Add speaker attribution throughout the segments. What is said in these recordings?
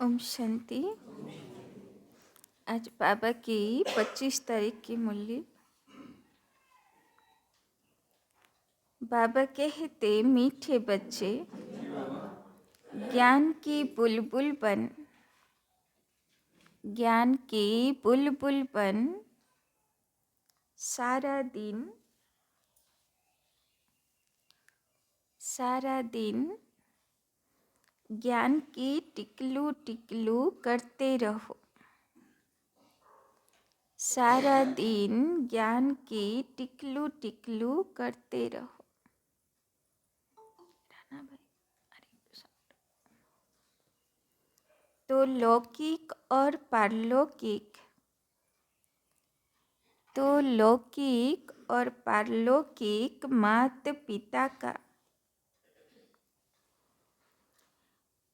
Speaker 1: ओम शांति। आज बाबा की 25 तारीख की मुरली। बाबा कहते, मीठे बच्चे ज्ञान की बुलबुल बन, ज्ञान की बुलबुल बन, सारा दिन ज्ञान की टिकलू टिकलू करते रहो। सारा दिन ज्ञान की टिकलू टिकलू करते रहो। राना भाई, हरे कृष्ण। तो लौकिक और पारलौकिक, माता पिता का,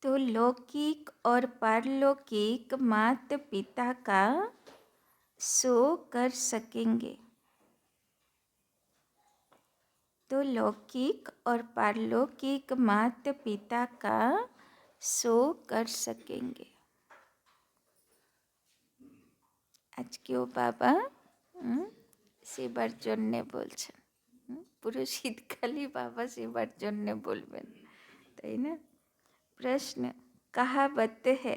Speaker 1: तो लौकिक और पारलौकिक माता पिता का सो कर सकेंगे। तो लौकिक और पारलौकिक माता पिता का सो कर सकेंगे। आज क्यों बाबा সেবার জন্যে বলছেন, পুরো শীতকালই বাবা সেবার জন্যে বলবেন, তাই না? प्रश्न, कहावत है,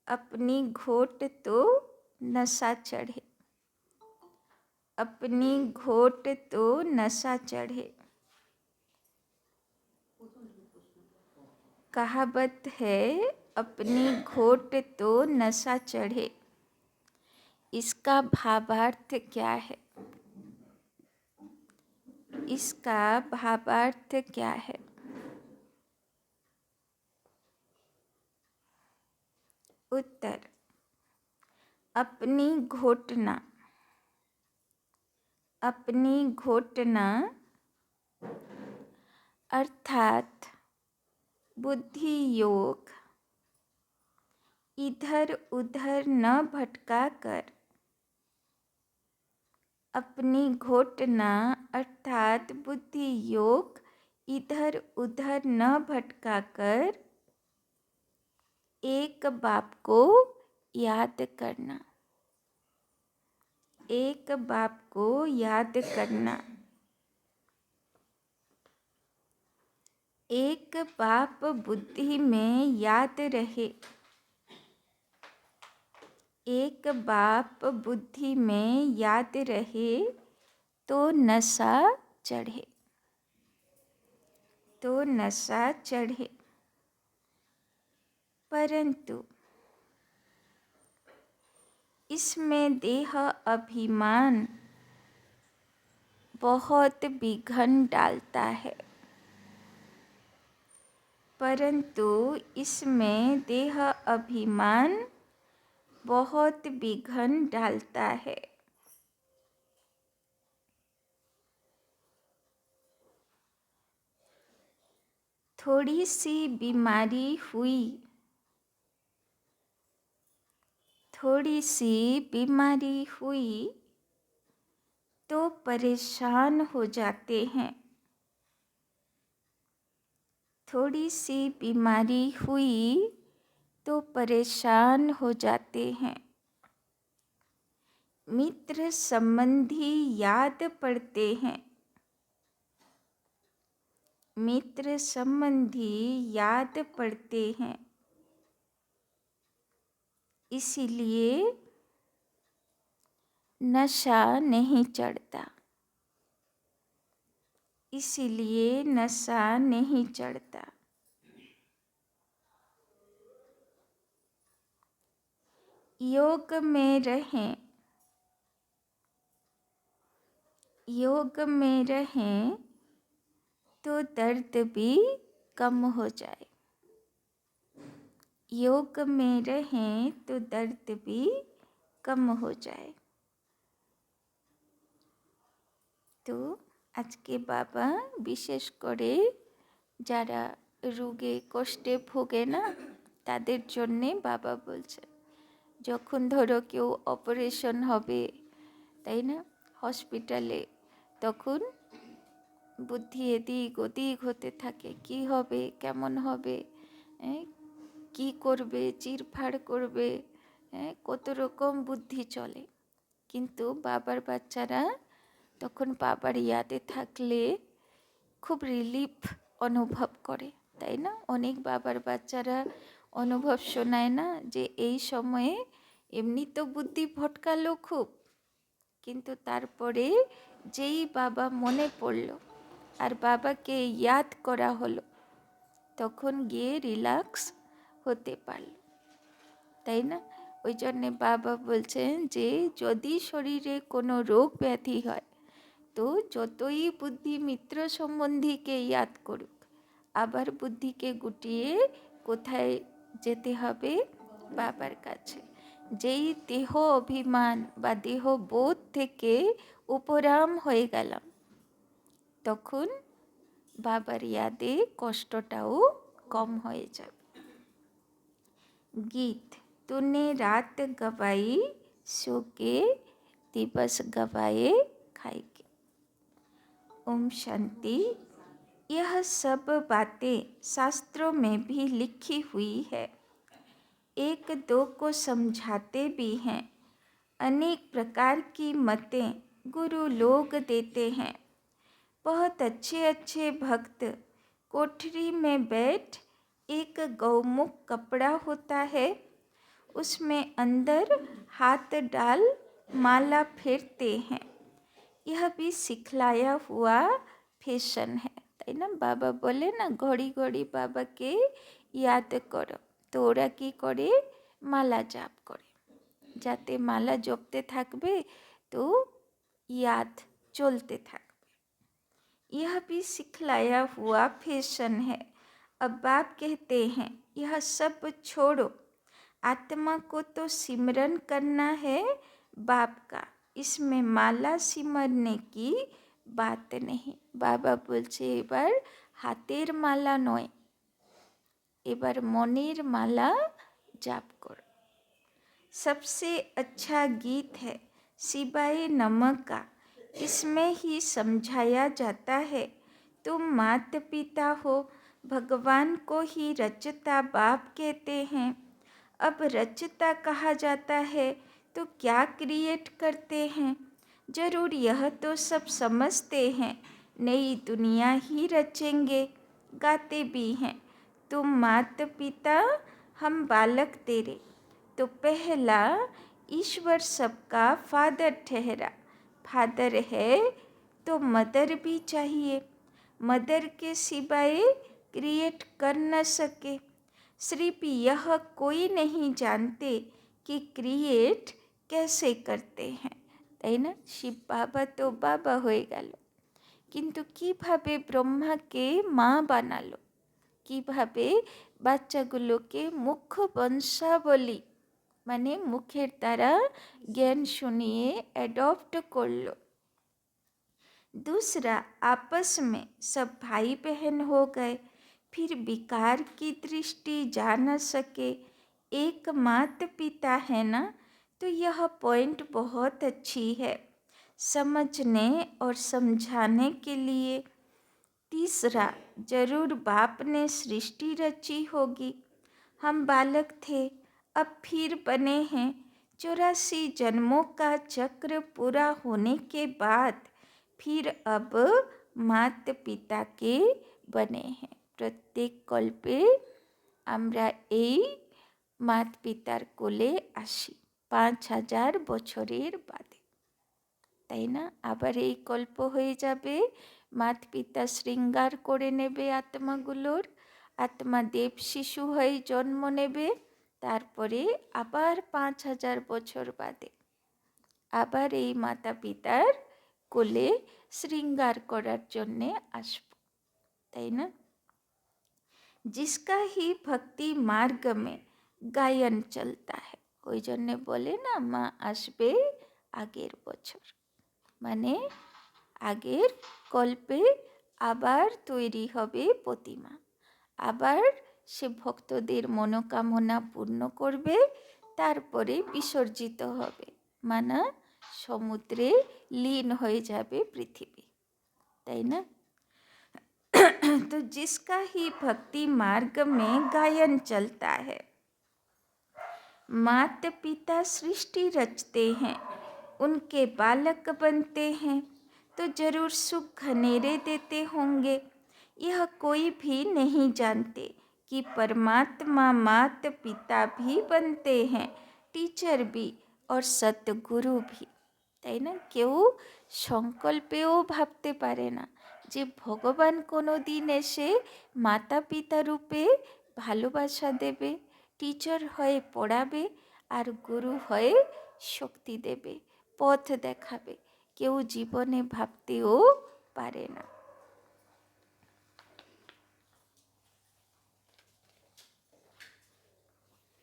Speaker 1: अपनी घोट तो नशा चढ़े, अपनी घोट तो नशा चढ़े। कहावत है, अपनी घोट तो नशा चढ़े। इसका भावार्थ क्या है? इसका भावार्थ क्या है? उत्तर, अपनी घोटना, अपनी घोटना अर्थात बुद्धि योग, इधर उधर न भटका कर, अपनी घोटना अर्थात बुद्धि योग, इधर उधर न भटका कर एक बाप को याद करना, एक बाप को याद करना। एक बाप बुद्धि में याद रहे, एक बाप बुद्धि में याद रहे तो नशा चढ़े, तो नशा चढ़े। परंतु इसमें देह अभिमान बहुत विघ्न डालता है, परंतु इसमें देह अभिमान बहुत विघ्न डालता है। थोड़ी सी बीमारी हुई, थोड़ी सी बीमारी हुई तो परेशान हो जाते हैं, थोड़ी सी बीमारी हुई तो परेशान हो जाते हैं। मित्र संबंधी याद पड़ते हैं, मित्र संबंधी याद पड़ते हैं, इसीलिए नशा नहीं चढ़ता, इसीलिए नशा नहीं चढ़ता। योग में रहें, योग में रहें तो दर्द भी कम हो जाए, योग में रहें तो दर्द भी कम हो जाए। तो आज के बाबा विशेष करे যারা রোগে কষ্টে ভোগে না তাদের জন্যে বাবা বলছে, যখন ধরো কেউ অপারেশন হবে, তাই না, হসপিটালে, তখন বুদ্ধি এদিক ওদিক হতে থাকে, কি হবে, কেমন হবে, কি করবে, চিরফাড় করবে, কত রকম বুদ্ধি চলে। কিন্তু বাবার বাচ্চারা তখন বাবার ইয়াদে থাকলে খুব রিলিফ অনুভব করে, তাই না? অনেক বাবার বাচ্চারা অনুভব শোনায় না যে এই সময়ে এমনি তো বুদ্ধি ভটকালো খুব, কিন্তু তারপরে যেই বাবা মনে পড়লো আর বাবাকে ইয়াদ করা হলো, তখন গিয়ে রিল্যাক্স হতে পারল, তাই না? ওই জন্যে বাবা বলছেন যে যদি শরীরে কোনো রোগ ব্যাধি হয় তো যতই বুদ্ধি মিত্র সম্বন্ধীকে ইয়াদ করুক, আবার বুদ্ধিকে গুটিয়ে কোথায় যেতে হবে? বাবার কাছে। যেই দেহ অভিমান বা দেহ বোধ থেকে উপরাম হয়ে গেলাম, তখন বাবার ইয়াদে কষ্টটাও কম হয়ে যাবে। गीत तूने रात गवाई सो के दिवस गवाए खाई के। ओम शांति। यह सब बातें शास्त्रों में भी लिखी हुई है, एक दो को समझाते भी हैं। अनेक प्रकार की मतें गुरु लोग देते हैं। बहुत अच्छे अच्छे भक्त कोठरी में बैठ एक गौमुख कपड़ा होता है, उसमें अंदर हाथ डाल माला फेरते हैं। यह भी सिखलाया हुआ फैशन है, তাই না? বাবা বলে না ঘড়ি ঘড়ি বাবাকে ইয়াদ করো, তো ওরা কি করে? মালা জাপ করে, যাতে মালা জপতে থাকবে তো याद चलते থাকবে। यह भी सिखलाया हुआ फैशन है। अब बाप कहते हैं यह सब छोड़ो, आत्मा को तो सिमरन करना है बाप का, इसमें माला सिमरने की बात नहीं। बाबा বলছে এবার হাতের মালা নয়, এবার মনের মালা জাপ করো। सबसे अच्छा गीत है सिवाय नमक का, इसमें ही समझाया जाता है तुम माता पिता हो, भगवान को ही रचता बाप कहते हैं। अब रचता कहा जाता है तो क्या क्रिएट करते हैं? जरूर यह तो सब समझते हैं, नई दुनिया ही रचेंगे, गाते भी हैं तुम माता पिता हम बालक तेरे। तो पहला ईश्वर सबका फादर ठहरा, फादर है तो मदर भी चाहिए, मदर के सिवाय क्रिएट कर न सके। सिर्फ यह कोई नहीं जानते कि क्रिएट कैसे करते हैं, তাই না? শিব বাবা তো বাবা হয়ে গেল, কিন্তু কিভাবে ব্রহ্মাকে মা বানালো, কিভাবে বাচ্চাগুলোকে মুখ্য বংশাবলী মানে মুখের দ্বারা জ্ঞান শুনিয়ে অ্যাডপ্ট করলো। दूसरा आपस में सब भाई बहन हो गए, फिर विकार की दृष्टि जा न सके, एक माता पिता है ना, तो यह पॉइंट बहुत अच्छी है समझने और समझाने के लिए। तीसरा जरूर बाप ने सृष्टि रची होगी, हम बालक थे अब फिर बने हैं, 84 जन्मों का चक्र पूरा होने के बाद फिर अब मात पिता के बने हैं। प्रत्येक कल्पे আমরা এই মাত পিতার কোলে আসি 5000 বছরের বাদে, তাই না? আবার এই কল্প হয়ে যাবে, মাত পিতা শৃঙ্গার করে নেবে আত্মাগুলোর, আত্মা দেব শিশু হয়ে জন্ম নেবে, তারপরে আবার 5000 বছর বাদে আবার এই মাতা পিতার কোলে শৃঙ্গার করার জন্যে আসব, তাই না? जिसका ही भक्ति मार्ग में गायन चलता है, ওই জন্যে বলে না মা আসবে আগের বছর, মানে আগের কল্পে আবার তৈরি হবে প্রতিমা, আবার সে ভক্তদের মনোকামনা পূর্ণ করবে, তারপরে বিসর্জিত হবে, মানে সমুদ্রে লীন হয়ে যাবে পৃথিবী, তাই না? तो जिसका ही भक्ति मार्ग में गायन चलता है, माता पिता सृष्टि रचते हैं, उनके बालक बनते हैं, तो जरूर सुख घनेरे देते होंगे। यह कोई भी नहीं जानते कि परमात्मा माता पिता भी बनते हैं, टीचर भी और सतगुरु भी, তাই না? কেউ সংকল্পেও ভাবতে পারে না যে ভগবান কোনো দিন এসে মাতা পিতা রূপে ভালোবাসা দেবে, টিচার হয়ে পড়াবে আর গুরু হয়ে শক্তি দেবে, পথ দেখাবে। কেউ জীবনে ভাবতেও পারে না।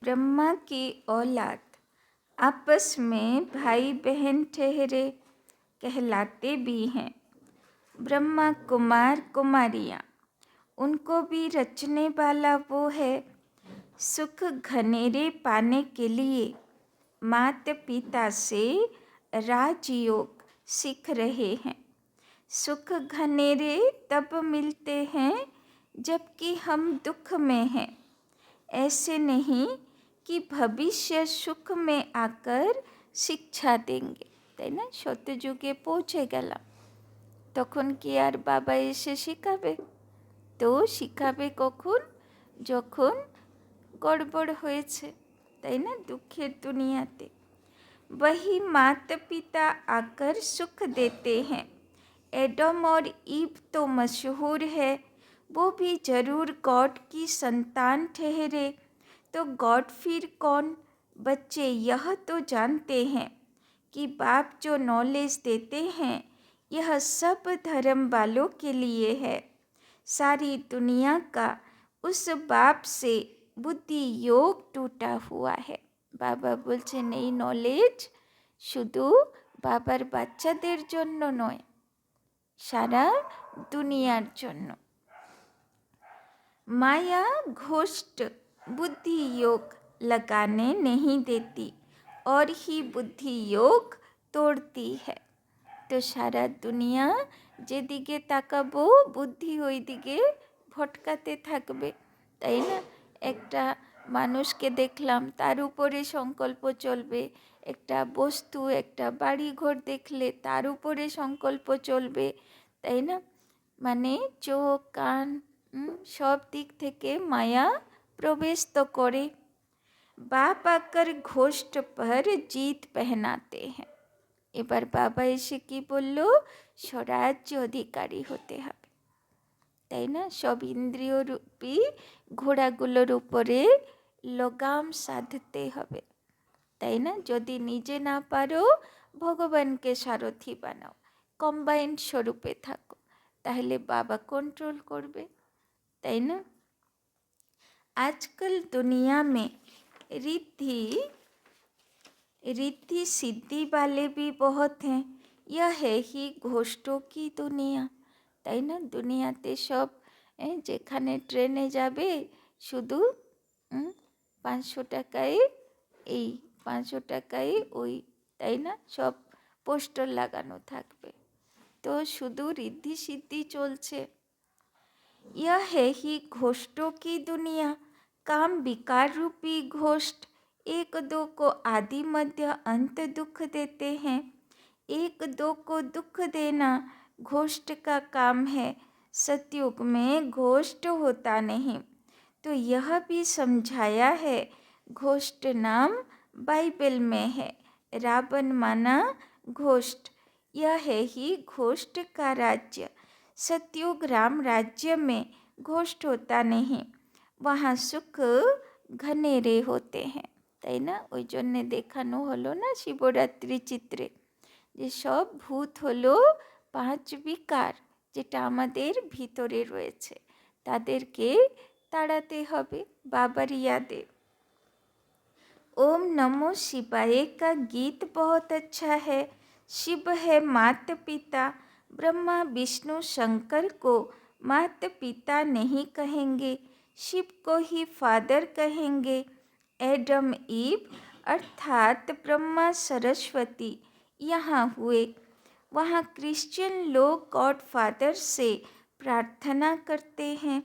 Speaker 1: ब्रह्मा की औलाद आपस में भाई बहन ठहरे कहलाते भी हैं। ब्रह्मा कुमार कुमारियाँ, उनको भी रचने वाला वो है। सुख घनेरे पाने के लिए माता पिता से राजयोग सीख रहे हैं। सुख घनेरे तब मिलते हैं जबकि हम दुख में हैं। ऐसे नहीं कि भविष्य सुख में आकर शिक्षा देंगे, তাই না? সত্যযুগে পৌঁছে গেলাম, তখন কি আর বাবা এসে শেখাবে? তো শিখাবে কখন? যখন গড়বড় হয়েছে, তাই না? দুঃখের দুনিয়াতে वही माता पिता आकर सुख देते हैं। एडम और ईव तो मशहूर है, वो भी जरूर गॉड की संतान ठहरे। तो गॉड फिर कौन? बच्चे यह तो जानते हैं कि बाप जो नॉलेज देते हैं यह सब धर्म वालों के लिए है। सारी दुनिया का उस बाप से बुद्धि योग टूटा हुआ है। বাবা বলছেন এই নলেজ শুধু বাবার বাচ্চাদের জন্য নয়, সারা দুনিয়ার জন্য। माया घोष्ट बुद्धि योग लगाने नहीं देती और ही बुद्धि योग तोड़ती है। তো সারা দুনিয়া যেদিকে তাকাবো বুদ্ধি ওই দিকে ভটকাতে থাকবে, তাই না? একটা মানুষকে দেখলাম, তার উপরে সংকল্প চলবে। একটা বস্তু, একটা বাড়ি ঘর দেখলে তার উপরে সংকল্প চলবে, তাই না? মানে চোখ কান সব দিক থেকে মায়া প্রবেশ তো করে। বাপ আকার ঘোষ্ট পর জিত পহনাতে হ্যাঁ। এবার বাবা এসে কি বলল? স্বরাজ্য অধিকারী হতে হবে, তাই না? সব ইন্দ্রিয় রূপী ঘোড়াগুলোর উপরে লগাম সাধতে হবে, তাই না? যদি নিজে না পারো ভগবানকে সারথি বানাও, কম্বাইন্ড স্বরূপে থাকো, তাহলে বাবা কন্ট্রোল করবে, তাই না? आजकल दुनिया में रिद्धि सिद्धि वाले भी बहुत हैं। यह है ही घोष्टों की दुनिया, তাই না? দুনিয়াতে সব যেখানে ট্রেনে যাবে শুধু 500 টাকায় এই 500 টাকায় ওই, তাই না? সব পোস্টার লাগানো থাকবে, তো শুধু রিদ্ধি সিদ্ধি চলছে। यह है ही घोष्टों की दुनिया, काम विकार रूपी घोष्ट एक दो को आदि मध्य अंत दुख देते हैं। एक दो को दुख देना घोष्ट का काम है। सतयुग में घोष्ट होता नहीं। तो यह भी समझाया है, घोष्ट नाम बाइबल में है। रावण माना घोष्ट, यह है ही घोष्ट का राज्य। सतयुग राम राज्य में घोष्ट होता नहीं, वहाँ सुख घनेरे होते हैं, তাই না? ওই জন্যে দেখানো হলো না শিবরাত্রি চিত্রে যে সব ভূত হলো 5 বিকার, যেটা আমাদের ভিতরে রয়েছে, তাদেরকে তাড়াতে হবে বাবার ইয়াদে। ओम नमो शिवाय का गीत बहुत अच्छा है। शिव है माता पिता, ब्रह्मा विष्णु शंकर को माता पिता नहीं कहेंगे, शिव को ही फादर कहेंगे। एडम ईव अर्थात ब्रह्मा सरस्वती यहाँ हुए। वहाँ क्रिश्चियन लोग गॉड फादर से प्रार्थना करते हैं।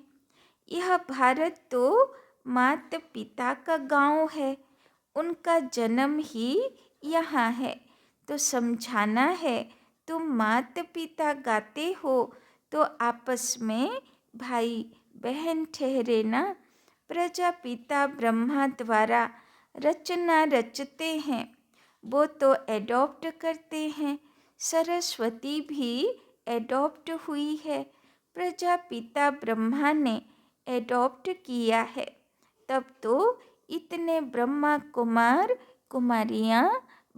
Speaker 1: यह भारत तो माता पिता का गांव है, उनका जन्म ही यहाँ है, तो समझाना है। तुम माता पिता गाते हो तो आपस में भाई बहन ठहरे ना। प्रजापिता ब्रह्मा द्वारा रचना रचते हैं, वो तो एडॉप्ट करते हैं। सरस्वती भी एडॉप्ट हुई है, प्रजापिता ब्रह्मा ने एडॉप्ट किया है। तब तो इतने ब्रह्मा कुमार कुमारियाँ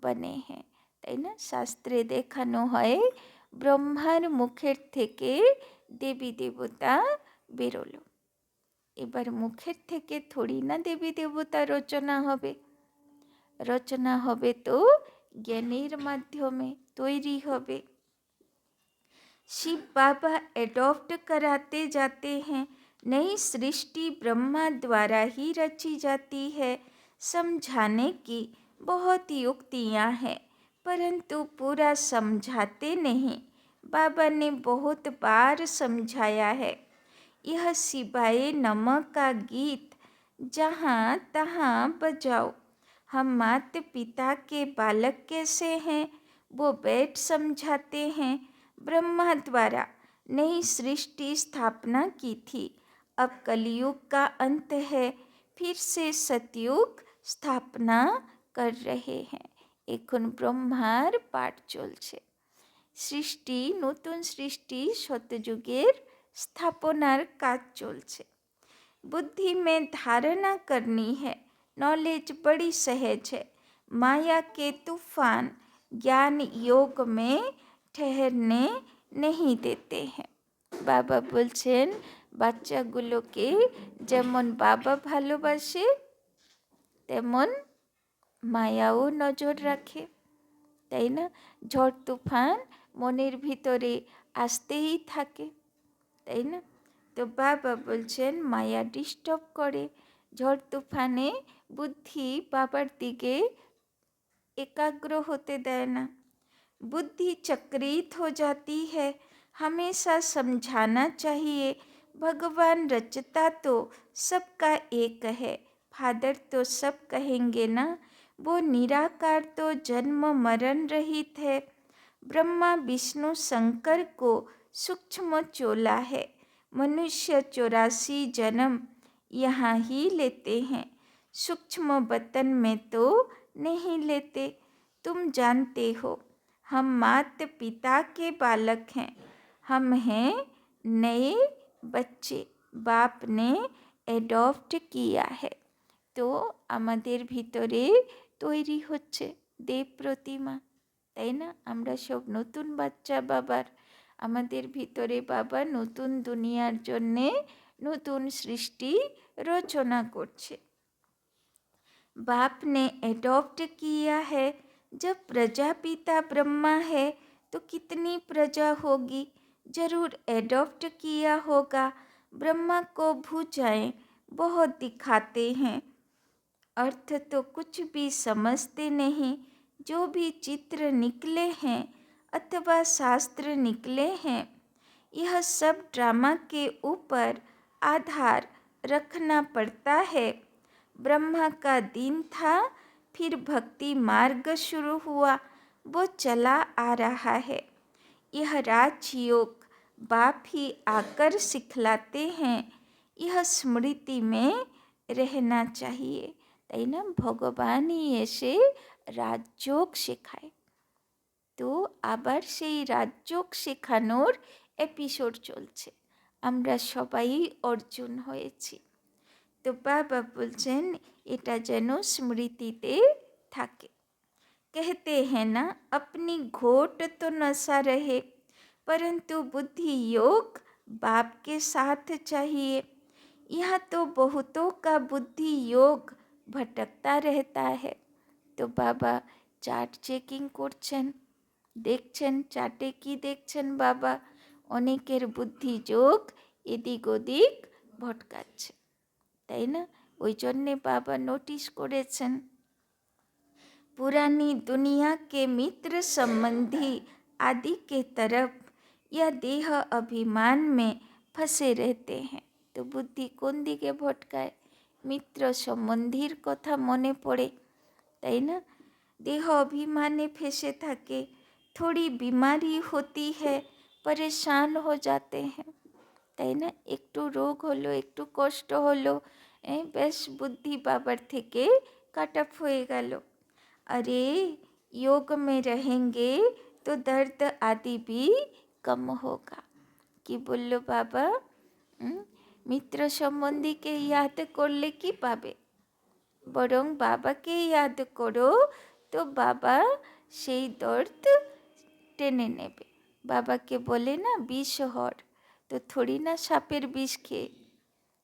Speaker 1: बने हैं, তাই না? শাস্ত্রে দেখানো হয় ব্রহ্মার মুখের থেকে দেবী দেবতা বেরোলো। এবার মুখের থেকে থোড়ি না দেবী দেবতা রচনা হবে, রচনা হবে তো জ্ঞানের মাধ্যমে তৈরি হবে। शिव बाबा एडॉप्ट कराते जाते हैं। नई सृष्टि ब्रह्मा द्वारा ही रची जाती है। समझाने की बहुत युक्तियाँ हैं, परंतु पूरा समझाते नहीं। बाबा ने बहुत बार समझाया है। यह शिवाय नमः का गीत जहाँ तहाँ बजाओ। हम माता पिता के बालक कैसे हैं, वो बैठ समझाते हैं। ब्रह्मा द्वारा नई सृष्टि स्थापना की थी। अब कलयुग का अंत है, फिर से सतयुग स्थापना कर रहे हैं। এখন ব্রহ্মার পাঠ চলছে। সৃষ্টি, নতুন সৃষ্টি শতযুগের স্থাপনার কাজ চলছে। बुद्धि में धारणा करनी है। नॉलेज बड़ी सहज है। माया के तूफान ज्ञान योग में ठहरने नहीं देते हैं। বাবা বলছেন বাচ্চাগুলোকে যেমন বাবা ভালোবাসে তেমন মায়াও নজর রাখে, তাই না? ঝড় তুফান মনের ভিতরে আসতেই থাকে, তাই না? তো বাবা বলছেন মায়া ডিস্টার্ব করে, ঝড় তুফানে বুদ্ধি বাবার দিকে एकाग्र होते देना ना। बुद्धि चक्रित हो जाती है। हमेशा समझाना चाहिए, भगवान रचता तो सबका एक है। फादर तो सब कहेंगे ना। वो निराकार तो जन्म मरण रहित है। ब्रह्मा विष्णु शंकर को सूक्ष्म चोला है। मनुष्य 84 जन्म यहाँ ही लेते हैं, सूक्ष्म वतन में तो नहीं लेते। तुम जानते हो हम माता पिता के बालक हैं, हम हैं नए बच्चे, बाप ने एडॉप्ट किया है। তো আমাদের ভিতরে তৈরি হচ্ছে দেব প্রতিমা, তাই না? আমরা সব নতুন বাচ্চা বাবার। আমাদের ভিতরে বাবা নতুন দুনিয়ার জন্যে নতুন সৃষ্টি রচনা করছে। बाप ने एडॉप्ट किया है। जब प्रजापिता ब्रह्मा है तो कितनी प्रजा होगी, जरूर एडॉप्ट किया होगा। ब्रह्मा को भुजाएं बहुत दिखाते हैं, अर्थ तो कुछ भी समझते नहीं। जो भी चित्र निकले हैं अथवा शास्त्र निकले हैं, यह सब ड्रामा के ऊपर आधार रखना पड़ता है। ब्रह्मा का दिन था, फिर भक्ति मार्ग शुरू हुआ, वो चला आ रहा है। यह राजयोग बाप ही आकर सिखलाते हैं, यह स्मृति में रहना चाहिए, তাই না? ভগবানই এসে রাজযোগ শেখায়। তো আবার সেই রাজযোগ শেখানোর এপিসোড চলছে। আমরা সবাই অর্জুন হয়েছি। তো বাবা বলছেন এটা যেন স্মৃতিতে থাকে। कहते हैं ना अपनी घोट तो नशा रहे, परंतु बुद्धि योग बाप के साथ चाहिए। यहाँ तो बहुतों का बुद्धि योग भटकता रहता है। तो बाबा चार्ट चेकिंग করছেন, দেখছেন চার্টে কি দেখছেন বাবা, অনেকের বুদ্ধি যোগ এদিক ওদিক ভটকাচ্ছে, তাই না? ওই জন্যে বাবা নোটিশ করেছেন पुरानी दुनिया के मित्र संबंधी आदि के तरफ या देह अभिमान में फंसे रहते हैं। तो बुद्धि কোন দিকে ভটকায়? মিত্র সম্বন্ধীর কথা মনে পড়ে, তাই না? देह अभिमाने फंसे থাকে, थोड़ी बीमारी होती है, परेशान हो जाते हैं, তাই না? একটু রোগ হলো, একটু কষ্ট হলো, বেশ বুদ্ধি বাবার থেকে কাট অফ হয়ে গেল। अरे योग में रहेंगे तो दर्द आदि भी कम होगा। কি বললো বাবা? মিত্র সম্বন্ধীকে ইয়াদ করলে কি পাবে? বরং বাবাকে ইয়াদ করো, তো বাবা সেই দর্দ টেনে নেবে। বাবাকে বলে না বিষ হর, তো থোড়ি না সাপের বিষ খেয়ে,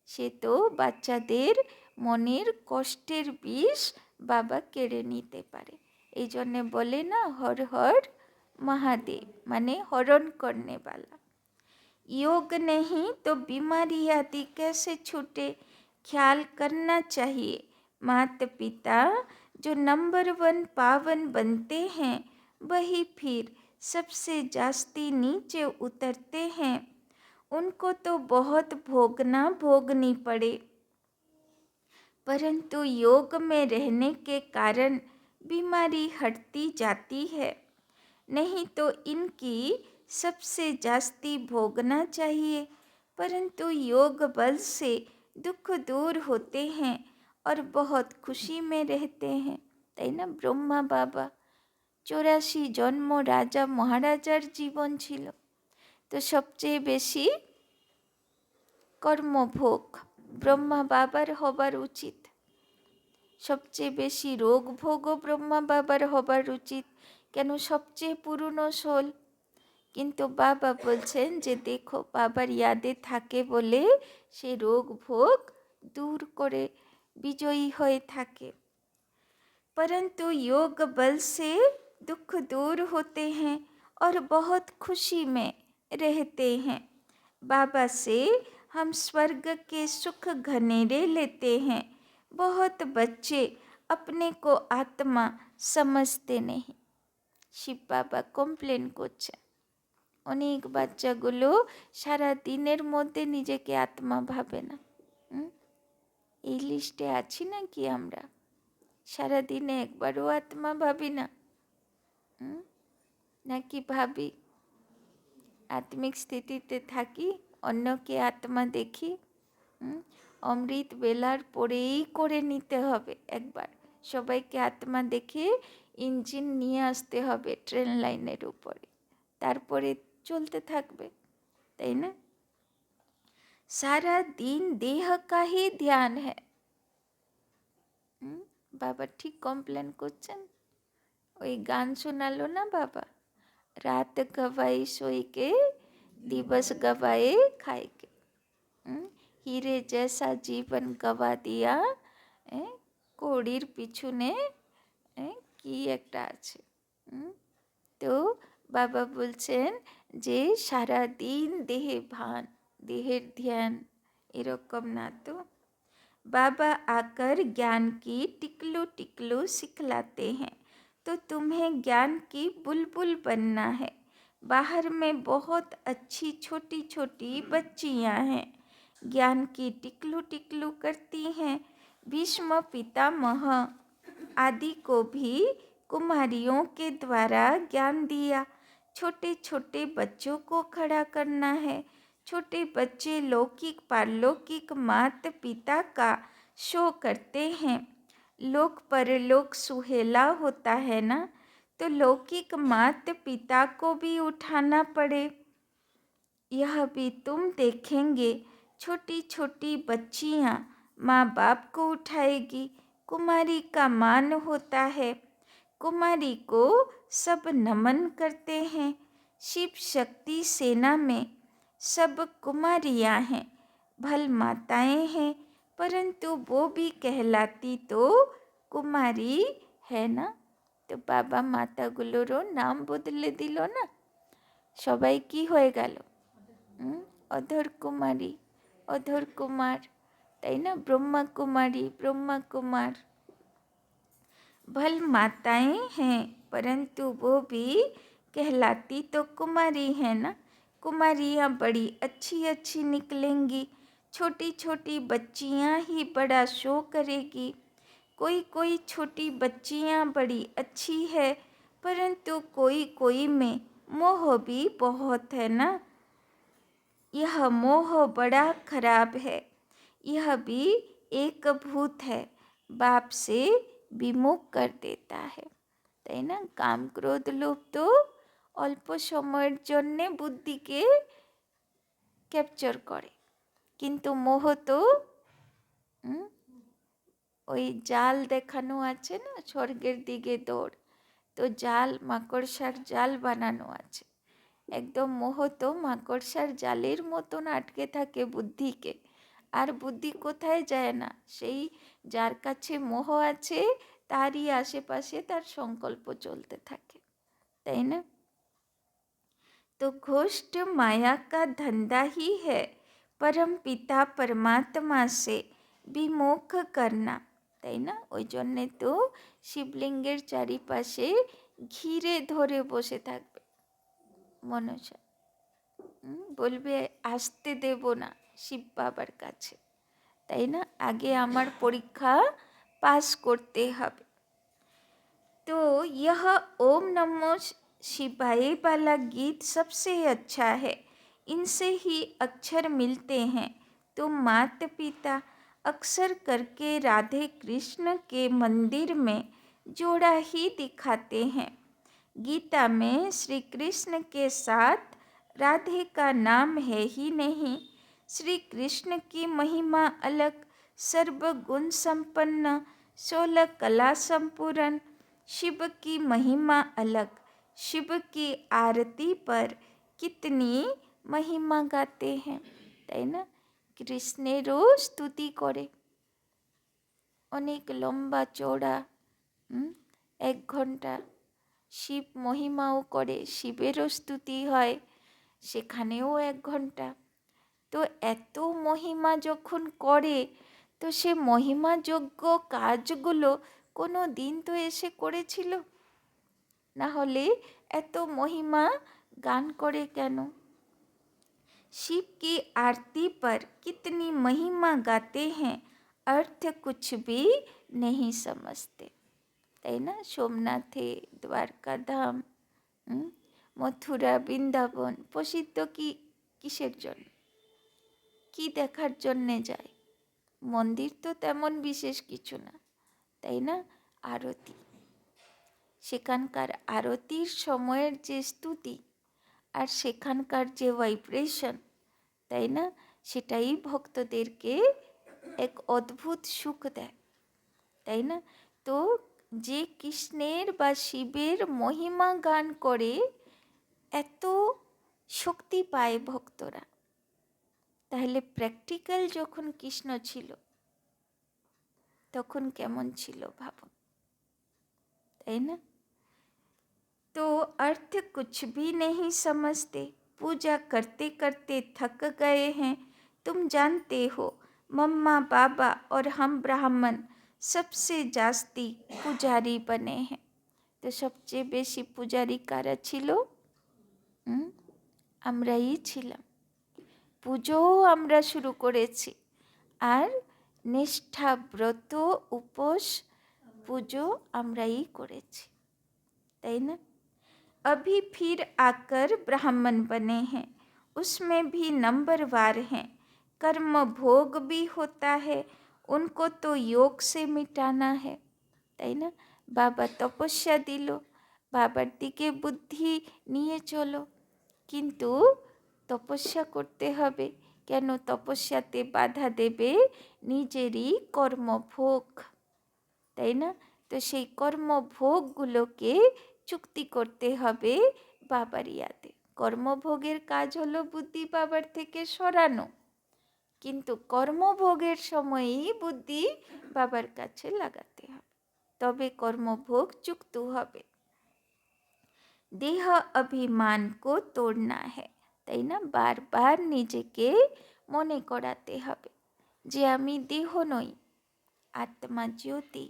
Speaker 1: সে তো বাচ্চাদের মনের কষ্টের বিষ বাবা কেড়ে নিতে পারে। এই জন্যে বলে না হর হর महादेव, माने हरण करने वाला। योग नहीं तो बीमारी आदि कैसे छूटे? ख्याल करना चाहिए। माता पिता जो नंबर 1 पावन बनते हैं, वही फिर सबसे जास्ती नीचे उतरते हैं। उनको तो बहुत भोगनी पड़े, परंतु योग में रहने के कारण बीमारी हटती जाती है। नहीं तो इनकी सबसे जास्ती भोगना चाहिए, परंतु योग बल से दुख दूर होते हैं और बहुत खुशी में रहते हैं। তাই না? ব্রহ্মা বাবা 84 জন্ম রাজা মহারাজার জীবন ছিল, তো সবচেয়ে বেশি কর্মভোগ ব্রহ্মা বাবার হবার উচিত, সবচেয়ে বেশি রোগ ভোগও ব্রহ্মা বাবার হবার উচিত। কেন? সবচেয়ে পুরনো সোল। কিন্তু বাবা বলছেন যে দেখো বাবার ইয়াদে থাকে বলে সে রোগ ভোগ दूर করে বিজয়ী হয়ে থাকে। परंतु योग बल से दुख दूर होते हैं और बहुत खुशी में रहते हैं। बाबा से हम स्वर्ग के सुख घनेरे लेते हैं। बहुत बच्चे अपने को आत्मा समझते नहीं। শিব বাবা কমপ্লেন করছে, অনেক বাচ্চাগুলো সারা দিনের মধ্যে নিজেকে আত্মা ভাবে না। এই লিস্টে আছি না কি আমরা? সারা দিনে একবারও আত্মা ভাবি না, নাকি ভাবি? আত্মিক স্থিতিতে থাকি, অন্যকে আত্মা দেখি। অমৃত বেলার পরেই করে নিতে হবে একবার, সবাইকে আত্মা দেখে ইঞ্জিন নিয়ে আসতে হবে ট্রেন লাইনের উপরে, তারপরে চলতে থাকবে, তাই না? সারা দিন দেহ का ही ध्यान है। বাবা ঠিক কমপ্লেন করছেন। ওই গান শোনালো না বাবা, রাত গवाई सोई के दिवस गवाए खाए के, हीरे जैसा जीवन गवा दिया, কোড়ির পিছনে কি একটা আছে। তো বাবা বলছেন যে সারা দিন দেহে ভান, দেহের ধ্যান, এরকম না তো। बाबा आकर ज्ञान की टिकलू टिकलू सिखलाते हैं, तो तुम्हें ज्ञान की बुलबुल बनना है। बाहर में बहुत अच्छी छोटी छोटी बच्चियां हैं, ज्ञान की टिकलू टिकलू करती हैं। भीष्म पितामह आदि को भी कुमारियों के द्वारा ज्ञान दिया। छोटे छोटे बच्चों को खड़ा करना है। छोटे बच्चे लौकिक पारलौकिक माता पिता का शो करते हैं। लोक परलोक सुहेला होता है ना, तो लौकिक माता पिता को भी उठाना पड़े। यह भी तुम देखेंगे, छोटी छोटी बच्चियाँ माँ बाप को उठाएगी। कुमारी का मान होता है, कुमारी को सब नमन करते हैं। शिव शक्ति सेना में सब कुमारियाँ हैं, भल माताएं हैं, परंतु वो भी कहलाती तो कुमारी है ना। तो बाबा মাতাগুলোরও নাম বদলে দিল না, সবাই কি হয়ে গেল? অধর কুমারী, অধর কুমার, তাই না? ब्रह्मा कुमारी, ब्रह्मा कुमार, भल माताएं हैं, परंतु वो भी कहलाती तो कुमारी है ना। कुमारियाँ बड़ी अच्छी अच्छी निकलेंगी, छोटी छोटी बच्चियाँ ही बड़ा शो करेगी। कोई कोई छोटी बच्चियाँ बड़ी अच्छी है, परंतु कोई कोई में मोह भी बहुत है ना। यह मोह बड़ा खराब है। यह भी एक भूत है, बाप से विमुख कर देता है, তাই না। কাম ক্রোধ লোভ তো অল্প সময়ের জন্যে বুদ্ধিকে ক্যাপচার করে, কিন্তু মোহ তো ওই জাল দেখানো আছে না, স্বর্গের দিকে দৌড়, তো জাল মাকড়সার জাল বানানো আছে। একদম মোহ তো মাকড়সার জালের মতন আটকে থাকে বুদ্ধিকে, আর বুদ্ধি কোথায় যায় না, সেই যার কাছে মোহ আছে তারই আশেপাশে তার সংকল্প চলতে থাকে, তাই না। तो घोष्ट माया का धंधा ही है परम पिता परमात्मा से विमुख करना, তাই না। ওই জন্যে তো শিবলিঙ্গের চারিপাশে ঘিরে ধরে বসে থাকবে মনসা, বলবে আসতে দেব না শিব বাবার কাছে, তাই না। আগে আমার পরীক্ষা পাস করতে হবে। तो यह ओम नमो शिवाय वाला गीत सबसे अच्छा है, इनसे ही अक्षर मिलते हैं। तो माता पिता अक्सर करके राधे कृष्ण के मंदिर में जोड़ा ही दिखाते हैं। गीता में श्री कृष्ण के साथ राधे का नाम है ही नहीं। श्री कृष्ण की महिमा अलग, सर्वगुण संपन्न, 16 कला संपूर्ण। शिव की महिमा अलग, शिव की आरती पर कितनी महिमा गाते हैं, তাই না। কৃষ্ণেরও স্তুতি করে, অনেক লম্বা চওড়া 1 ঘন্টা শিব মহিমাও করে, শিবেরও স্তুতি হয়, সেখানেও 1 ঘন্টা। তো এত মহিমা যখন করে, তো সে মহিমাযোগ্য কাজগুলো কোনো দিন তো এসে করেছিল, না হলে এত মহিমা গান করে কেন। शिव की आरती पर कितनी महिमा गाते हैं, अर्थ कुछ भी नहीं समझते, তাই না। সোমনাথে, দ্বারকা ধাম, মথুরা, বৃন্দাবন প্রসিদ্ধ কি কিসের জন্য, কি দেখার জন্যে যায়। মন্দির তো তেমন বিশেষ কিছু না, তাই না। আরতি, সেখানকার আরতির সময়ের যে স্তুতি আর সেখানকার যে ভাইব্রেশন, তাই না, সেটাই ভক্তদেরকে এক অদ্ভুত সুখ দেয়, তাই না। তো যে কৃষ্ণের বা শিবের মহিমা গান করে এত শক্তি পায় ভক্তরা, তাহলে প্র্যাকটিক্যাল যখন কৃষ্ণ ছিল তখন কেমন ছিল ভাবুন, তাই না। तो अर्थ कुछ भी नहीं समझते, पूजा करते करते थक गए हैं। तुम जानते हो मम्मा बाबा और हम ब्राह्मण सबसे जास्ती पुजारी बने हैं। तो सबচেয়ে বেশি পূজারি কারা ছিল, আমরাই ছিলাম। পুজোও আমরা শুরু করেছি, আর নিষ্ঠা ব্রত উপোস পুজো আমরাই করেছি, তাই না। अभी फिर आकर ब्राह्मण बने हैं, उसमें भी नंबरवार हैं। कर्म भोग भी होता है, उनको तो योग से मिटाना है, তাই না। বাবা তপস্যা দিল, বাবার দিকে বুদ্ধি নিয়ে চলো, কিন্তু তপস্যা করতে হবে কেন, তপস্যাতে বাধা দেবে নিজেরই কর্মভোগ, তাই না। তো সেই কর্মভোগগুলোকে চুক্তি করতে হবে বাবার ইয়াতে। কর্মভোগের কাজ হলো বুদ্ধি বাবার থেকে সরানো, কিন্তু কর্মভোগের সময়ই বুদ্ধি বাবার কাছে লাগাতে হবে, তবে কর্মভোগ চুক্ত হবে। দেহ অভিমানকে তোড়না হ্যায়, তাই না। বারবার নিজেকে মনে করাতে হবে যে আমি দেহ নই, আত্মা জ্যোতি,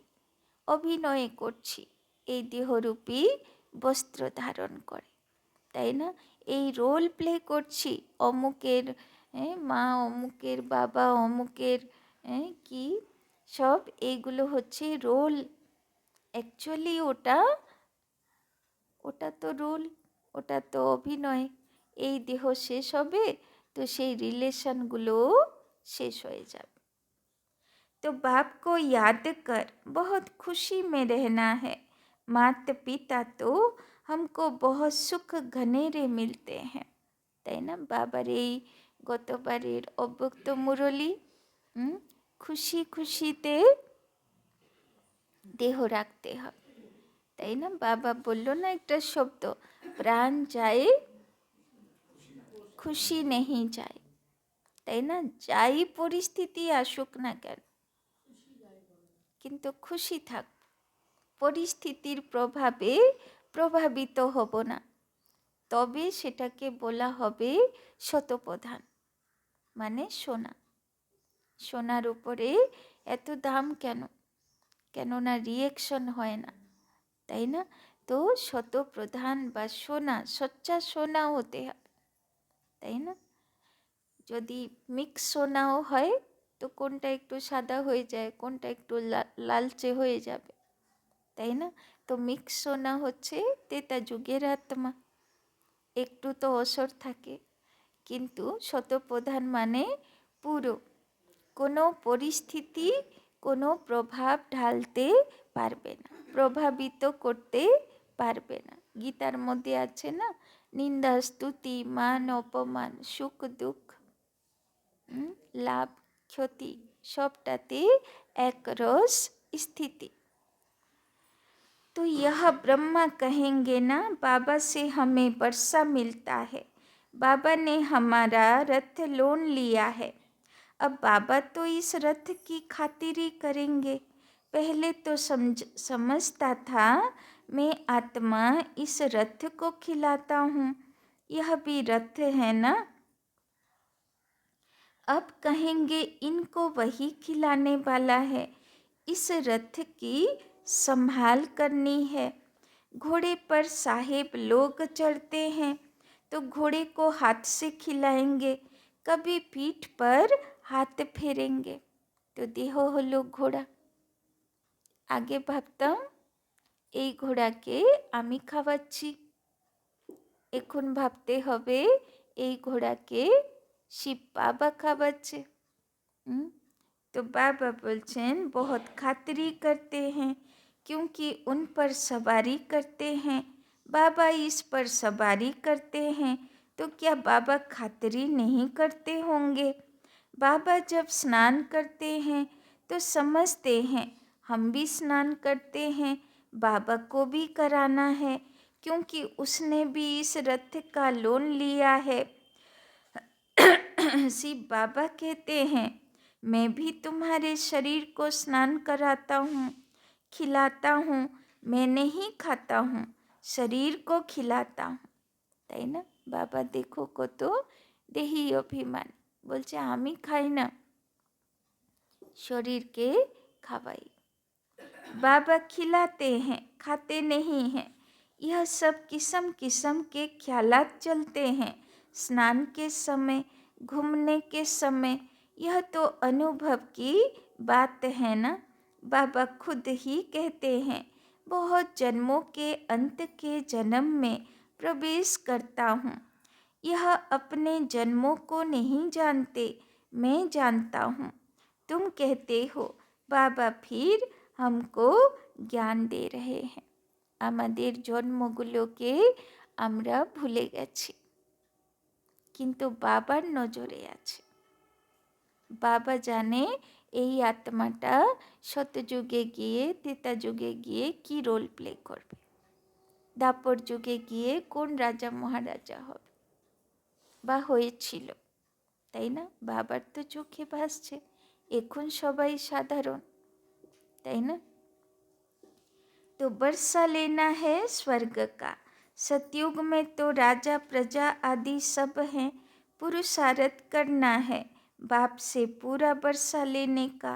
Speaker 1: অভিনয় করছি এই দেহরূপী বস্ত্র ধারণ করে, তাই না? এই রোল প্লে করছি, অমুকের মা, অমুকের বাবা, অমুকের কি সব, এইগুলো হচ্ছে রোল। অ্যাকচুয়ালি ওটা তো রোল, ওটা তো অভিনয়। এই দেহ শেষ হবে তো সেই রিলেশনগুলোও শেষ হয়ে যাবে। तो बाप को याद कर बहुत खुशी में रहना है। माता पिता तो हमको बहुत सुख घनेरे मिलते हैं। তাই না? বাবার এই গতবারের অব্যক্ত মুরলী, খুশি খুশিতে দেহ রাখতে হবে। তাই না? বাবা বললো না একটা শব্দ, প্রাণ যায় খুশি নেই যায়। তাই না? যাই পরিস্থিতি আসুক না কেন, কিন্তু খুশি থাক, পরিস্থিতির প্রভাবে প্রভাবিত হব না। তবে সেটাকে বলা হবে শতপ্রধান, মানে সোনা। সোনার উপরে এত দাম কেন? কেননা রিয়েকশন হয় না, তাই না? তো শতপ্রধান বা সোনা, সচ্চা সোনা হতে হবে, তাই না? যদি মিক্স সোনাও হয় তো কোনটা একটু সাদা হয়ে যায়, কোনটা একটু লালচে হয়ে যাবে, তাই না? তো মিক্স সোনা হচ্ছে তেতা যুগের আত্মা, একটু তো অসর থাকে, কিন্তু শতপ্রধান মানে পুরো, কোনো পরিস্থিতি কোনো প্রভাব ঢালতে পারবে না, প্রভাবিত করতে পারবে না। গীতার মধ্যে আছে না, নিন্দা স্তুতি মান অপমান সুখ দুঃখ লাভ ক্ষতি सबटाते एक रस स्थिति। तो यह ब्रह्मा कहेंगे ना, बाबा से हमें वर्षा मिलता है, बाबा ने हमारा रथ लोन लिया है। अब बाबा तो इस रथ की खातिरी करेंगे। पहले तो समझता था मैं आत्मा इस रथ को खिलाता हूँ, यह भी रथ है ना। अब कहेंगे इनको वही खिलाने वाला है, इस रथ की संभाल करनी है। घोड़े पर साहेब लोग चढ़ते हैं तो घोड़े को हाथ से खिलाएंगे, कभी पीठ पर हाथ फेरेंगे। तो देह हलो घोड़ा, आगे भाबताम এই ঘোড়াকে আমি খাওয়াচ্ছি, এখন ভাবতে হবে এই ঘোড়াকে শিব বাবা খাওয়াচ্ছে। तो बाबा बोलचन बहुत खातिरी करते हैं क्योंकि उन पर सवारी करते हैं। बाबा इस पर सवारी करते हैं तो क्या बाबा खातिरी नहीं करते होंगे? बाबा जब स्नान करते हैं तो समझते हैं हम भी स्नान करते हैं, बाबा को भी कराना है क्योंकि उसने भी इस रथ का लोन लिया है। शिव बाबा कहते हैं मैं भी तुम्हारे शरीर को स्नान कराता हूँ, खिलाता हूँ, मैं नहीं खाता हूँ, शरीर को खिलाता हूँ। তাই না? বাবা দেখো কত দেহি অভিমান, বলছে আমি খাই না, শরীরকে খাওয়াই। बाबा खिलाते हैं, खाते नहीं हैं। यह सब किस्म किस्म के ख्यालात चलते हैं स्नान के समय, घूमने के समय। यह तो अनुभव की बात है ना। बाबा खुद ही कहते हैं बहुत जन्मों के अंत के जन्म में प्रवेश करता हूँ। यह अपने जन्मों को नहीं जानते, मैं जानता हूँ। तुम कहते हो बाबा फिर हमको জ্ঞান দে रहे हैं। আমাদের জন্মগুলোকে আমরা ভুলে গেছি, কিন্তু বাবার নজরে আছে। বাবা জানে এই আত্মাটা শতযুগে গিয়ে ত্রেতা যুগে গিয়ে কি রোল প্লে করবে, দাপর যুগে গিয়ে কোন রাজা মহারাজা হবে বা হয়েছিল, তাই না? বাবার তো চোখে ভাসছে, এখন সবাই সাধারণ, তাই না? तो वर्षा लेना है स्वर्ग का। सतयुग में तो राजा प्रजा आदि सब हैं, पुरुषार्थ करना है बाप से पूरा वर्षा लेने का।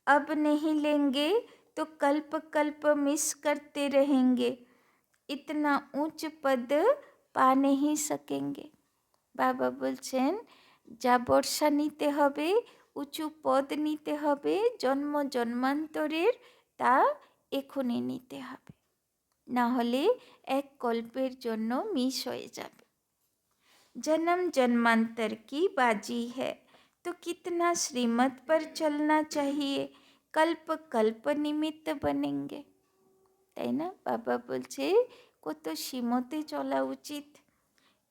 Speaker 1: अब नहीं लेंगे तो कल्प कल्प मिस करते रहेंगे। इतना ऊंच पद পা नहीं सकेंगे। বাবা বলছেন যা বর্ষা নিতে হবে, উঁচু পদ নিতে হবে, জন্ম জন্মান্তরের তা এখনই নিতে হবে, না হলে এক কল্পের জন্য মিস হয়ে যাবে। जन्म जन्मांतर की बाजी है, तो कितना श्रीमत पर चलना चाहिए, कल्प कल्प निमित्त बनेंगे। তাই না? বাবা বলছে কত সীমতে চলা উচিত।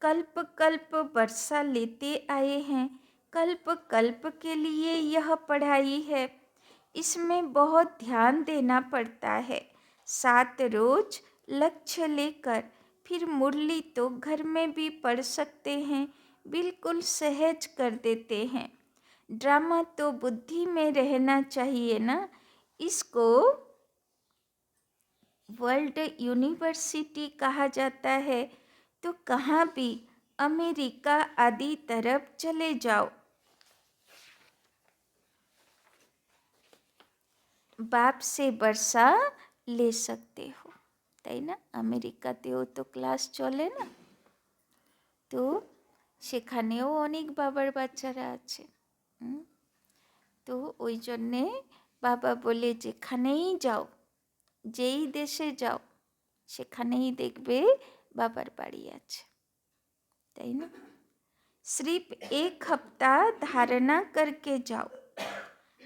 Speaker 1: कल्प कल्प वर्षा लेते आए हैं, कल्प कल्प के लिए यह पढ़ाई है, इसमें बहुत ध्यान देना पड़ता है। 7 रोज लक्ष्य लेकर फिर मुरली तो घर में भी पढ़ सकते हैं, बिल्कुल सहज कर देते हैं। ड्रामा तो बुद्धि में रहना चाहिए ना। इसको वर्ल्ड यूनिवर्सिटी कहा जाता है, तो कहाँ भी अमेरिका आदि तरफ चले जाओ, बाप से वर्षा ले सकते हो। তাই না? আমেরিকাতেও তো ক্লাস চলে না, তো সেখানেও অনেক বাবার বাচ্চারা আছে। তো ওই জন্যে বাবা বলে যেখানেই যাও, যেই দেশে যাও, সেখানেই দেখবে বাবার বাড়ি আছে। তাই না? सिर्फ एक हफ्ता धारणा करके जाओ,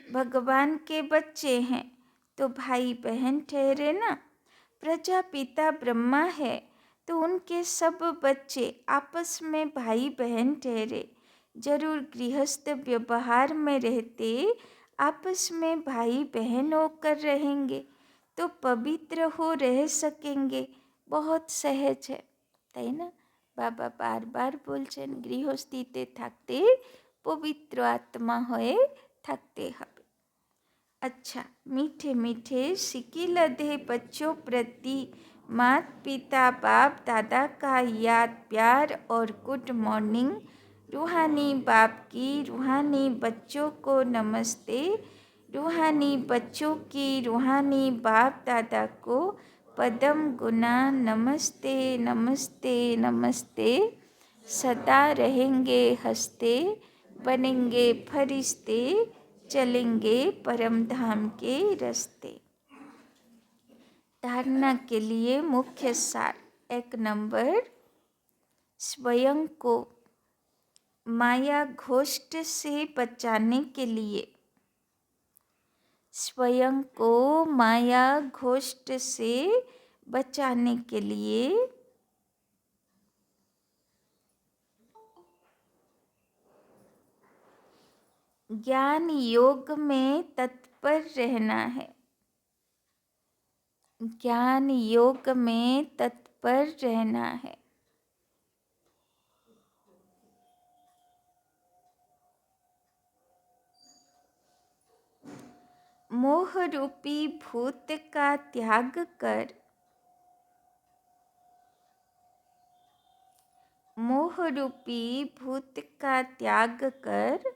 Speaker 1: भगवान के बच्चे हैं तो भाई बहन ठहरे ना। प्रजापिता ब्रह्मा है तो उनके सब बच्चे आपस में भाई बहन ठहरे। जरूर गृहस्थ व्यवहार में रहते आपस में भाई बहन होकर रहेंगे तो पवित्र हो रह सकेंगे। बहुत सहज है। তাই না? বাবা বারবার বলছেন গৃহস্থিতে থাকতে পবিত্র আত্মা হয়ে থাকতে হবে। अच्छा, मीठे मीठे सिक्की लदे बच्चों प्रति माता पिता बाप दादा का याद प्यार और गुड मॉर्निंग। रूहानी बाप की रूहानी बच्चों को नमस्ते, रूहानी बच्चों की रूहानी बाप दादा को पदम गुना नमस्ते नमस्ते नमस्ते। सदा रहेंगे हंसते, बनेंगे फरिश्ते, चलेंगे परम धाम के रास्ते। धारणा के लिए मुख्य सार। 1 नंबर, स्वयं को माया घोष्ट से बचाने के लिए, स्वयं को माया घोष्ट से बचाने के लिए ज्ञान योग में तत्पर रहना है। ज्ञान योग में तत्पर रहना है। मोह रूपी भूत का त्याग कर, मोह रूपी भूत का त्याग कर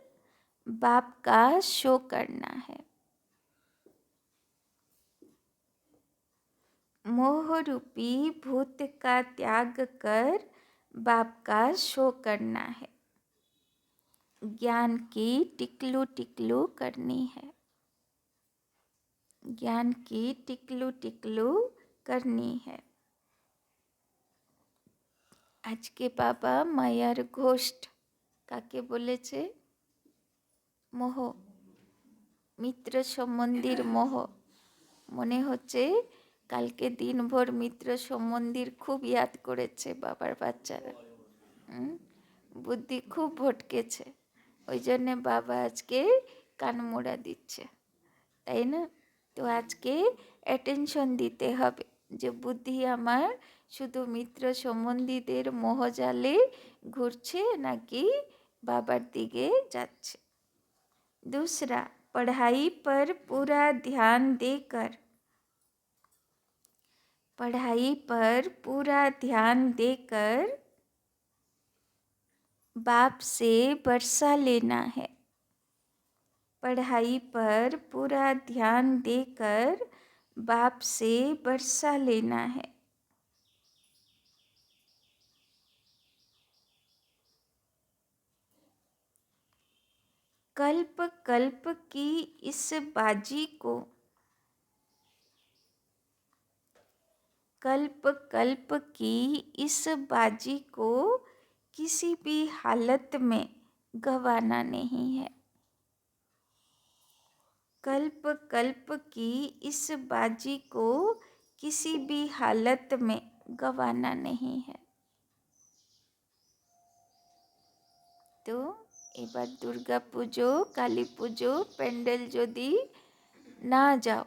Speaker 1: बाप का शो करना है। मोह रूपी भूत का त्याग कर बाप का शो करना है। ज्ञान की टिकलू टिकलू करनी है। ज्ञान की टिकलू टिकलू करनी है। আজকে বাবা মায়ার ঘোষ্ট কাকে বলেছে? মোহ, মিত্র সম্বন্ধীর মোহ। মনে হচ্ছে কালকে দিনভর মিত্র সম্বন্ধীর খুব ইয়াদ করেছে বাবার বাচ্চারা। বুদ্ধি খুব ভটকেছে, ওই জন্যে বাবা আজকে কানমোড়া দিচ্ছে, তাই না? তো আজকে অ্যাটেনশন দিতে হবে যে বুদ্ধি আমার শুধু মিত্র সম্বন্ধীদের মোহজালে ঘুরছে नाकि बाबार दिगे जाच्छे। दूसरा, पढ़ाई पर पूरा ध्यान देकर, पढ़ाई पर पूरा ध्यान देकर बाप से वर्षा लेना है। पढ़ाई पर पूरा ध्यान देकर बाप से वर्षा लेना है। कल्प कल्प की इस बाजी को, कल्प कल्प की इस बाजी को किसी भी हालत में गंवाना नहीं है। कल्प कल्प की इस बाजी को किसी भी हालत में गंवाना नहीं है। तो এবার দুর্গা পুজো, কালী পুজো প্যান্ডেল যদি না যাও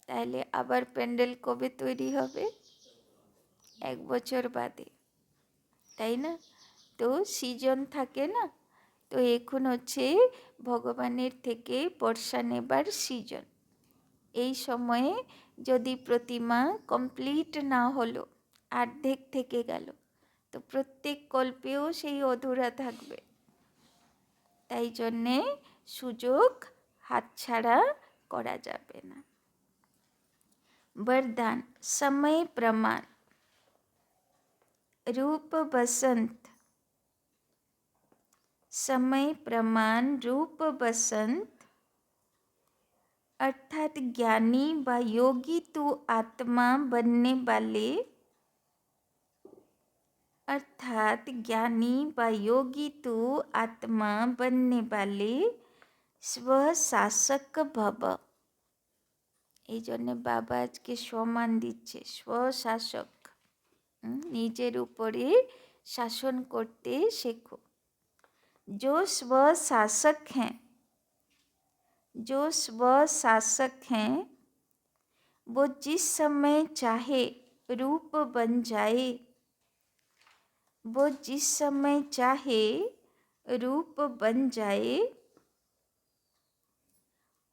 Speaker 1: তাহলে আবার প্যান্ডেল কবে তৈরি হবে? 1 বছর বাদে, তাই না? তো সিজন থাকে না, তো এখন হচ্ছে ভগবানের থেকে বর্ষা নেবার সিজন। এই সময়ে যদি প্রতিমা কমপ্লিট না হলো, অর্ধেক থেকে গেল, তো প্রত্যেক কল্পেও সেই অধুরা থাকবে। তাই জন্যে সুযোগ হাতছাড়া করা যাবে না। वरदान समय प्रमाण रूप बसंत, समय प्रमाण रूप बसंत अर्थात ज्ञानी व योगी तू आत्मा बनने वाले, अर्थात ज्ञानी व योगी तू आत्मा बनने वाले स्वशासक भव। এই জন্যে বাবা আজকে সম্মান দিচ্ছে, স্বশাসক। নিজের উপরে শাসন করতে শেখো। जो स्वशासक हैं, जो स्वशासक हैं वो जिस समय चाहे रूप बन जाए, वो जिस समय चाहे रूप बन जाए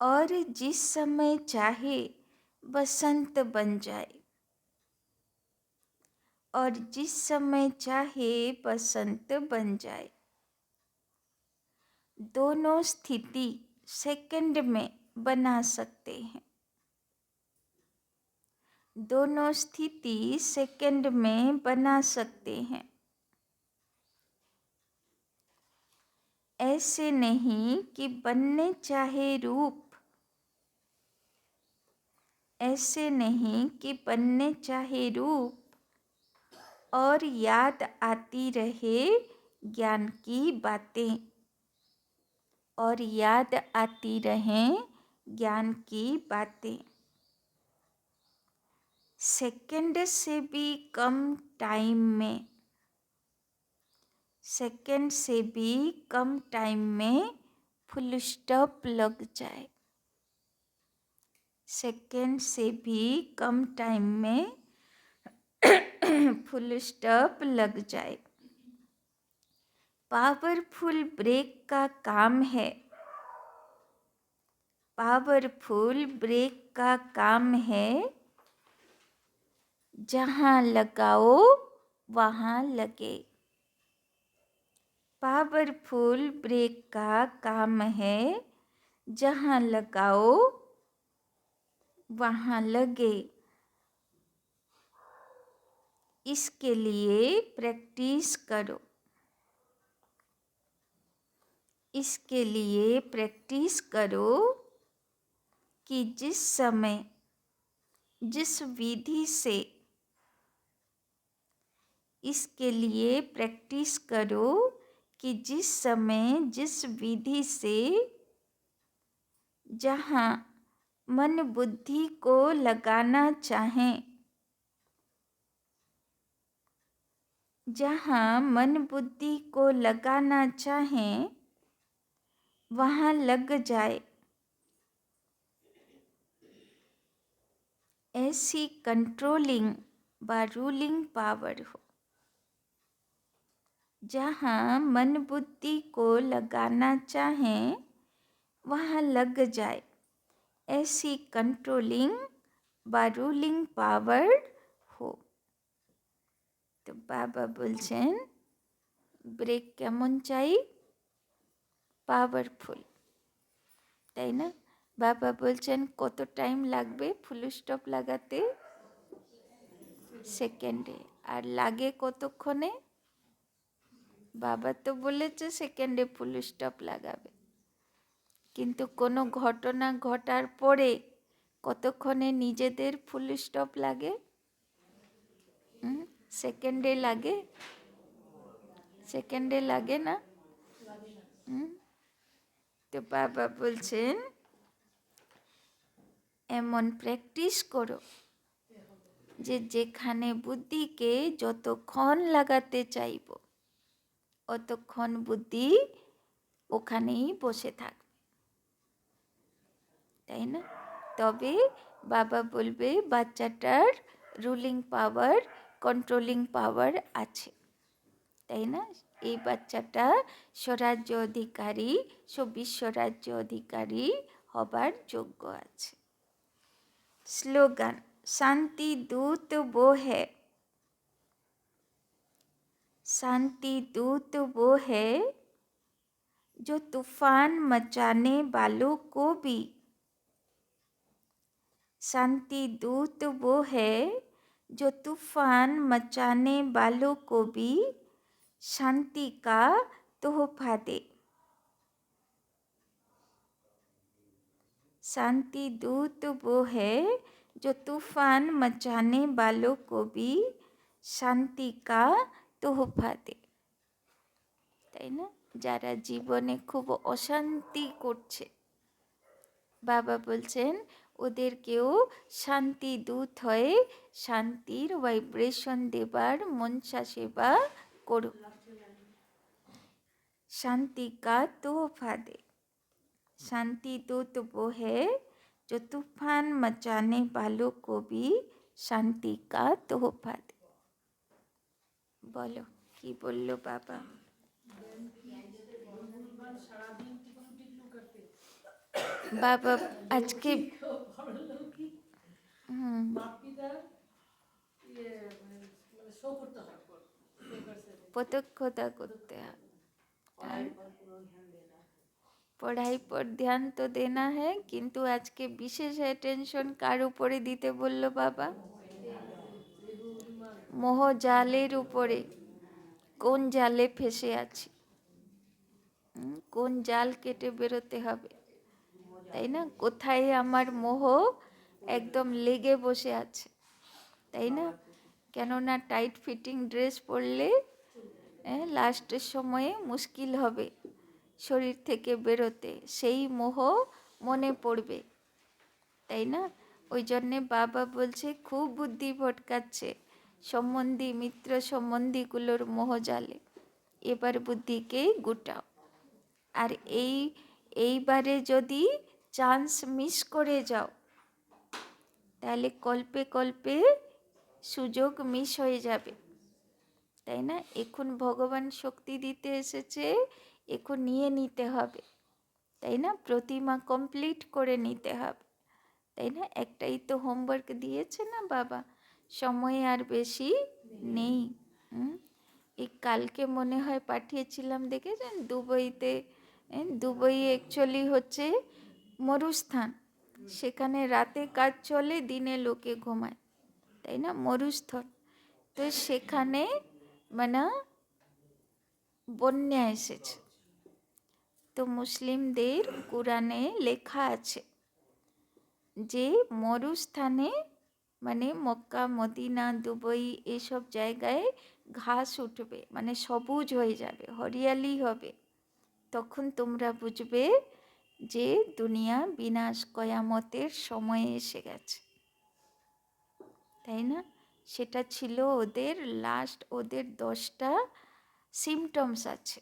Speaker 1: और जिस समय चाहे बसंत बन जाए, और जिस समय चाहे बसंत बन जाए। दोनों स्थिति सेकंड में बना सकते हैं, दोनों स्थिति सेकंड में बना सकते हैं। ऐसे नहीं कि बनने चाहे रूप, ऐसे नहीं कि बनने चाहे रूप और याद आती रहे ज्ञान की बातें, और याद आती रहें ज्ञान की बातें। सेकंड से भी कम टाइम में, सेकंड से भी कम टाइम में फुल स्टॉप लग जाए, सेकंड से भी कम टाइम में फुल स्टॉप लग जाए। पावरफुल ब्रेक का काम है, पावरफुल ब्रेक का काम है, जहाँ लगाओ वहाँ लगे। पावरफुल ब्रेक का काम है, जहाँ लगाओ वहाँ लगे। इसके लिए प्रैक्टिस करो, इसके लिए प्रैक्टिस करो कि जिस समय जिस विधि से, इसके लिए प्रैक्टिस करो कि जिस समय जिस विधि से, जहाँ मन बुद्धि को लगाना चाहें, जहाँ मन बुद्धि को लगाना चाहें वहाँ लग जाए। ऐसी कंट्रोलिंग व रूलिंग पावर हो, जहाँ मन बुद्धि को लगाना चाहें वहाँ लग जाए। ऐसी कंट्रोलिंग व रूलिंग पावर हो। तो बाबा बोलছেন ব্রেক কেমন চাই? পাওয়ারফুল, তাই না? বাবা বলছেন কত টাইম লাগবে ফুল স্টপ লাগাতে? সেকেন্ডে। আর লাগে কতক্ষণে? বাবা তো বলেছে সেকেন্ডে ফুল স্টপ লাগাবে। কিন্তু কোনো ঘটনা ঘটার পরে কতক্ষণে নিজেদের ফুল স্টপ লাগে? সেকেন্ডে লাগে? সেকেন্ডে লাগে না? তো বাবা বলছেন এমন প্র্যাকটিস করো যে যেখানে বুদ্ধিকে যতক্ষণ লাগাতে চাইব অতক্ষণ বুদ্ধি ওখানেই বসে থাকবে, তাই না? তবে বাবা বলবে বাচ্চাটার রুলিং পাওয়ার, কন্ট্রোলিং পাওয়ার আছে, তাই না? এই বাচ্চাটা স্বরাজ্য অধিকারী, বিশ্বরাজ্য অধিকারী হবার যোগ্য আছে। স্লোগান, শান্তি दूत वो है, शांति दूत वो है जो तूफान मचाने वालों को भी, शांति दूत वो है जो तूफान मचाने वालों को भी शांति का तोहफा दे। शांति दूत वो है जो तूफान मचाने वालों को भी शांति का तोहफा दे, তাই না? যারা জীবনে খুব অশান্তি করছে বাবা বলছেন ওদেরকেও শান্তি দূত হয়ে শান্তির ভাইব্রেশন দেবার মনসা সেবা করো, শান্তি কা তোহফা দে। शांति दूत वो है जो तूफान मचाने वालों को भी शांति का तोहफा दे। बोलो की बोलो बाबा? বাবা আজকে প্রত্যক্ষতা করতে হয়, पढ़ाई पर ध्यान तो देना है, किंतु आज के विशेष अटेंशन कार उपरे दीते बोललो बाबा? मोह जालेर उपरे, कोन जाले फेसे आछि, कोन जाल केटे बेरोते हबे, তাই না? কোথায় আমার মোহ একদম লেগে বসে আছে, তাই না? কেননা টাইট ফিটিং ড্রেস পরলে লাস্টের সময়ে মুশকিল হবে শরীর থেকে বেরোতে, সেই মোহ মনে পড়বে, তাই না? ওই জন্যে বাবা বলছে খুব বুদ্ধি ভটকাচ্ছে সম্বন্ধী মিত্র সম্বন্ধীগুলোর মোহ জালে, এবার বুদ্ধিকে গুটাও। আর এইবারে যদি চান্স মিস করে যাও তাহলে কল্পে কল্পে সুযোগ মিস হয়ে যাবে, তাই না? এখন ভগবান শক্তি দিতে এসেছে, এখন নিয়ে নিতে হবে, তাই না? প্রতিমা কমপ্লিট করে নিতে হবে, তাই না? একটাই তো হোমওয়ার্ক দিয়েছে না বাবা, সময় আর বেশি নেই। এই কালকে মনে হয় পাঠিয়েছিলাম, দেখেছেন দুবাইতে? দুবাই অ্যাকচুয়ালি হচ্ছে মরুস্থান, সেখানে রাতে কাজ চলে, দিনে লোকে ঘুমায়, তাই না? মরুস্থল। তো সেখানে মানে বন্যা এসেছে, তো মুসলিমদের কোরআনে লেখা আছে যে মরুস্থানে মানে মক্কা মদিনা দুবাই এসব জায়গায় ঘাস উঠবে, মানে সবুজ হয়ে যাবে, হরিয়ালি হবে, তখন তোমরা বুঝবে যে দুনিয়া বিনাশ কয়ামতের সময় এসে গেছে, তাই না? সেটা ছিল ওদের লাস্ট, ওদের 10টা সিমটমস আছে,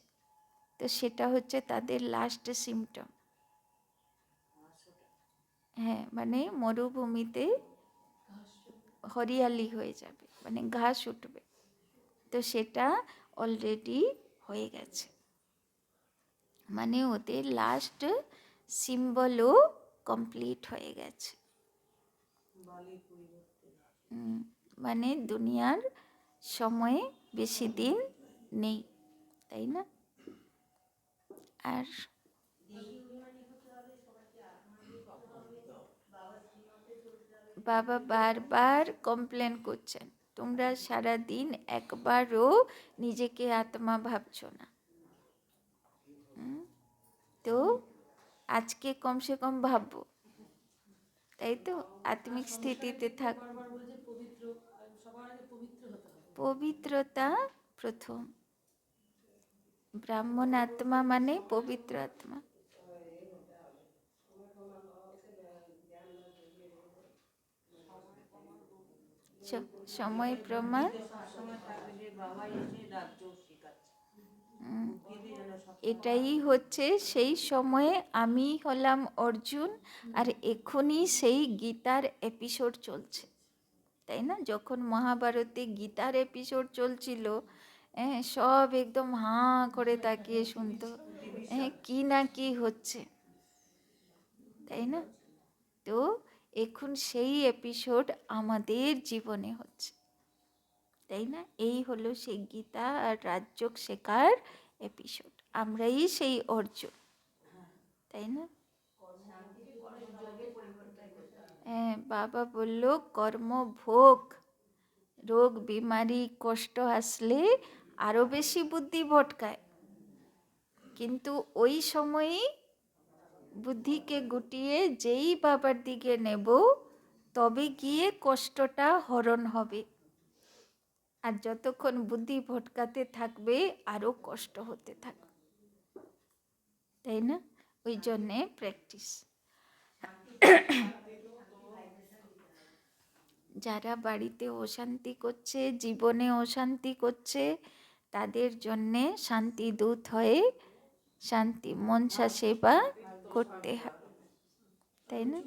Speaker 1: তো সেটা হচ্ছে তাদের লাস্ট সিমটম। হ্যাঁ, মানে মরুভূমিতে হরিয়ালি হয়ে যাবে, মানে ঘাস উঠবে, তো সেটা অলরেডি হয়ে গেছে, মানে ওদের লাস্ট সিম্বলও কমপ্লিট হয়ে গেছে। মানে দুনিয়ার সময়ে বেশি দিন নেই, তাই না? আর বাবা বারবার কমপ্লেন করছেন তোমরা সারা দিন একবারও নিজেকে আত্মা ভাবছো না, তো আজকে কমসে কম ভাববো, তাই তো? আত্মিক স্থিতিতে থাক, পবিত্রতা প্রথম। ব্রাহ্মণ আত্মা মানে পবিত্র আত্মা। সময় প্রমাণ। এটাই হচ্ছে সেই সময়ে আমি হলাম অর্জুন, আর এখনই সেই গীতার এপিসোড চলছে, তাই না? যখন মহাভারতে গীতার এপিসোড চলছিল, সব একদম হাঁ করে তাকিয়ে শুনতো, কি না কি হচ্ছে, তাই না? তো এখন সেই এপিসোড আমাদের জীবনে হচ্ছে, তাই না? এই হলো সেই গীতা আর রাজযোগ শেখার এপিসোড। আমরাই সেই অর্জুন, তাই না? বাবা বলল কর্ম ভোগ, রোগ বিমারি কষ্ট আসলে আরো বেশি বুদ্ধি ভটকায়, কিন্তু ওই সময়ই বুদ্ধিকে গুটিয়ে যেই বাবার দিকে নেব, তবে গিয়ে কষ্টটা হরণ হবে। আর যতক্ষণ বুদ্ধি ভটকাতে থাকবে আরো কষ্ট হতে থাকবে, তাই না? ওই জন্যে প্র্যাকটিস। যারা বাড়িতে অশান্তি করছে, জীবনে অশান্তি করছে, তাদের জন্যে শান্তি দূত হয়ে শান্তি মনসা সেবা করতে হয়, তাই না?